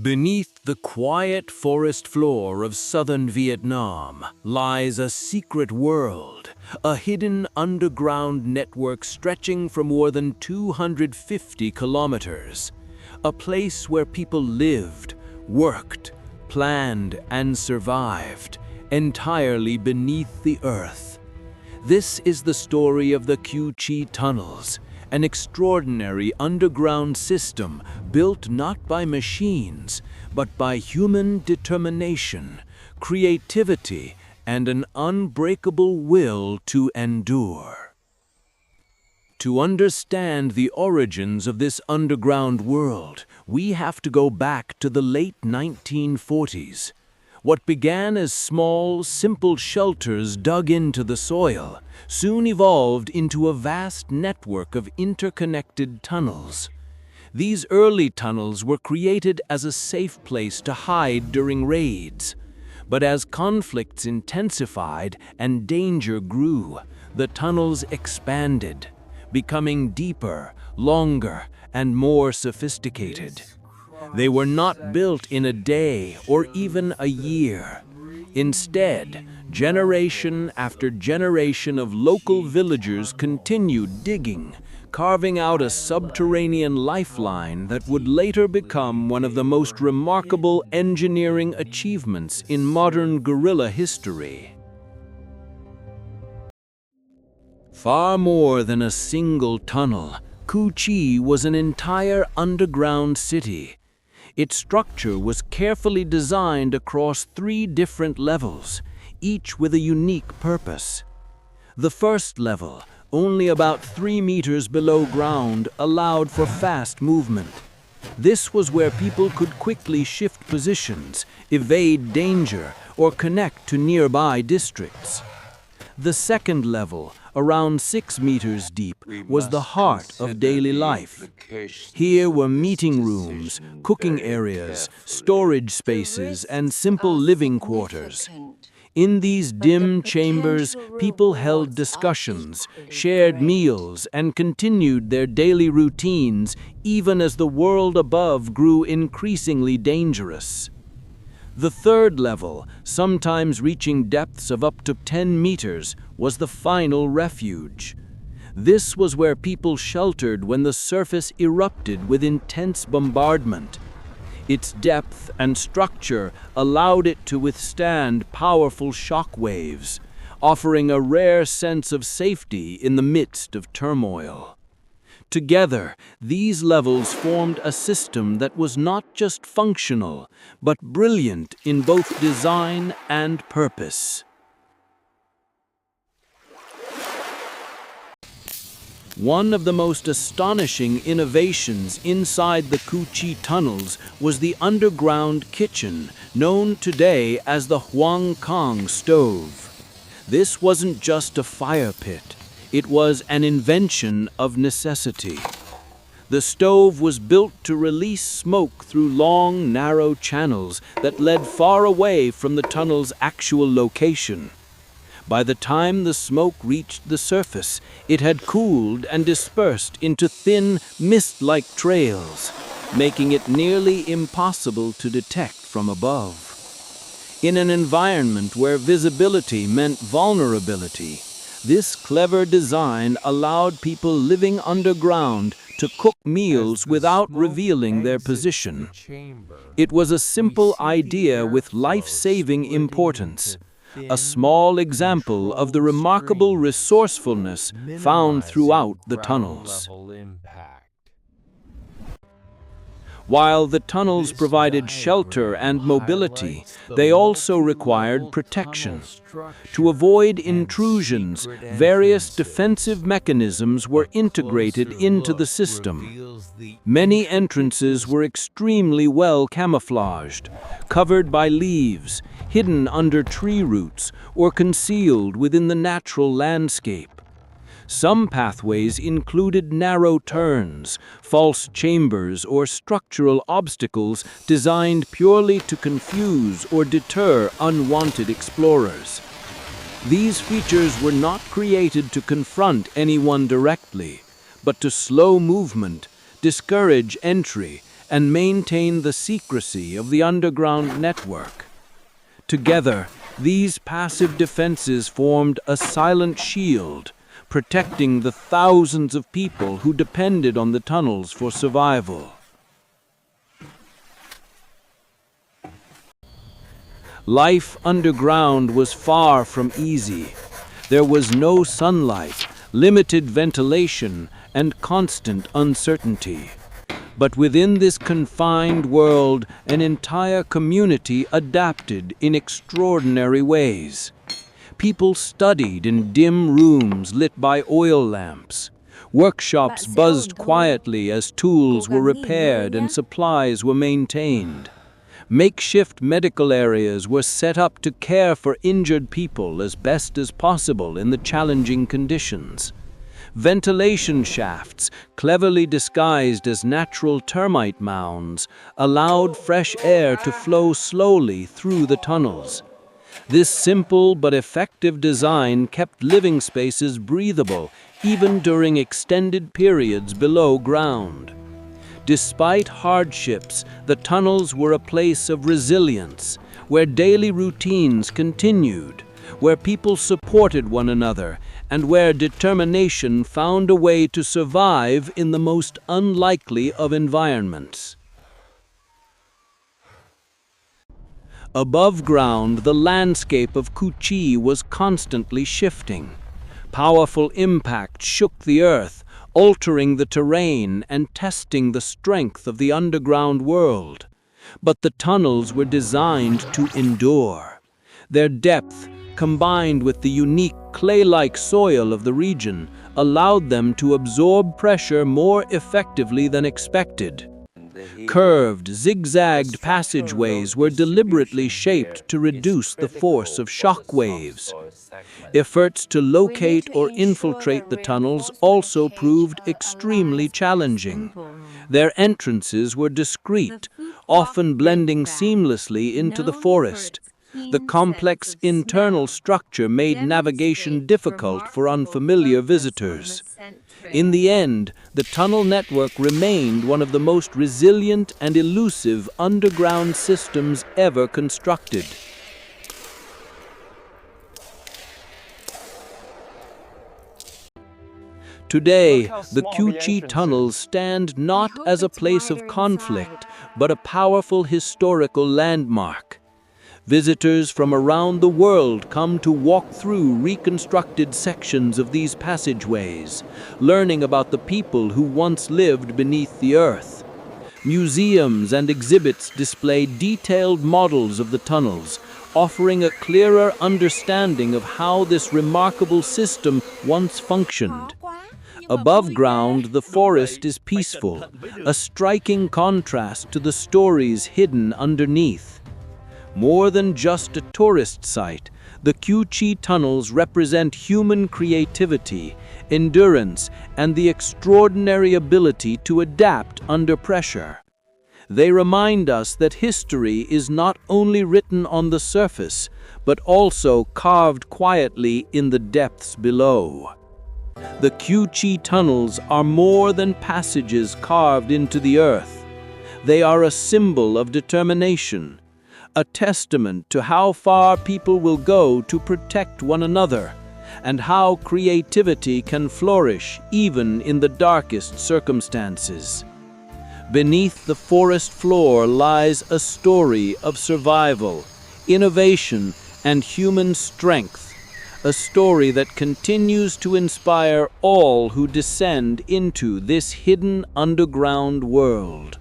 Beneath the quiet forest floor of southern Vietnam lies a secret world, a hidden underground network stretching for more than 250 kilometers. A place where people lived, worked, planned, and survived, entirely beneath the earth. This is the story of the Cu Chi tunnels, an extraordinary underground system built not by machines, but by human determination, creativity, and an unbreakable will to endure. To understand the origins of this underground world, we have to go back to the late 1940s. What began as small, simple shelters dug into the soil soon evolved into a vast network of interconnected tunnels. These early tunnels were created as a safe place to hide during raids. But as conflicts intensified and danger grew, the tunnels expanded, becoming deeper, longer, and more sophisticated. They were not built in a day or even a year. Instead, generation after generation of local villagers continued digging, carving out a subterranean lifeline that would later become one of the most remarkable engineering achievements in modern guerrilla history. Far more than a single tunnel, Cu Chi was an entire underground city. Its structure was carefully designed across 3 different levels, each with a unique purpose. The first level, only about 3 meters below ground, allowed for fast movement. This was where people could quickly shift positions, evade danger, or connect to nearby districts. The second level, around 6 meters deep, was the heart of daily life. Here were meeting rooms, cooking areas, storage spaces, and simple living quarters. In these dim chambers, people held discussions, shared meals, and continued their daily routines, even as the world above grew increasingly dangerous. The third level, sometimes reaching depths of up to 10 meters, was the final refuge. This was where people sheltered when the surface erupted with intense bombardment. Its depth and structure allowed it to withstand powerful shock waves, offering a rare sense of safety in the midst of turmoil. Together, these levels formed a system that was not just functional, but brilliant in both design and purpose. One of the most astonishing innovations inside the Cu Chi tunnels was the underground kitchen, known today as the Huang Kong stove. This wasn't just a fire pit. It was an invention of necessity. The stove was built to release smoke through long, narrow channels that led far away from the tunnel's actual location. By the time the smoke reached the surface, it had cooled and dispersed into thin, mist-like trails, making it nearly impossible to detect from above. In an environment where visibility meant vulnerability, this clever design allowed people living underground to cook meals without revealing their position. It was a simple idea with life-saving importance, a small example of the remarkable resourcefulness found throughout the tunnels. While the tunnels provided shelter and mobility, they also required protection. To avoid intrusions, various defensive mechanisms were integrated into the system. Many entrances were extremely well camouflaged, covered by leaves, hidden under tree roots, or concealed within the natural landscape. Some pathways included narrow turns, false chambers, or structural obstacles designed purely to confuse or deter unwanted explorers. These features were not created to confront anyone directly, but to slow movement, discourage entry, and maintain the secrecy of the underground network. Together, these passive defenses formed a silent shield, protecting the thousands of people who depended on the tunnels for survival. Life underground was far from easy. There was no sunlight, limited ventilation, and constant uncertainty. But within this confined world, an entire community adapted in extraordinary ways. People studied in dim rooms lit by oil lamps. Workshops buzzed quietly as tools were repaired and supplies were maintained. Makeshift medical areas were set up to care for injured people as best as possible in the challenging conditions. Ventilation shafts, cleverly disguised as natural termite mounds, allowed fresh air to flow slowly through the tunnels. This simple but effective design kept living spaces breathable, even during extended periods below ground. Despite hardships, the tunnels were a place of resilience, where daily routines continued, where people supported one another, and where determination found a way to survive in the most unlikely of environments. Above ground, the landscape of Kuchi was constantly shifting. Powerful impacts shook the earth, altering the terrain and testing the strength of the underground world. But the tunnels were designed to endure. Their depth, combined with the unique clay-like soil of the region, allowed them to absorb pressure more effectively than expected. Curved, zigzagged passageways were deliberately shaped to reduce the force of shock waves. Efforts to locate or infiltrate the tunnels also proved extremely challenging. Their entrances were discreet, often blending seamlessly into the forest. The complex internal structure made navigation difficult for unfamiliar visitors. In the end, the tunnel network remained one of the most resilient and elusive underground systems ever constructed. Today, the Kuchi tunnels stand not as a place of conflict, but a powerful historical landmark. Visitors from around the world come to walk through reconstructed sections of these passageways, learning about the people who once lived beneath the earth. Museums and exhibits display detailed models of the tunnels, offering a clearer understanding of how this remarkable system once functioned. Above ground, the forest is peaceful, a striking contrast to the stories hidden underneath. More than just a tourist site, the Kuchi tunnels represent human creativity, endurance, and the extraordinary ability to adapt under pressure. They remind us that history is not only written on the surface, but also carved quietly in the depths below. The Kuchi tunnels are more than passages carved into the earth. They are a symbol of determination, a testament to how far people will go to protect one another, and how creativity can flourish even in the darkest circumstances. Beneath the forest floor lies a story of survival, innovation, and human strength, a story that continues to inspire all who descend into this hidden underground world.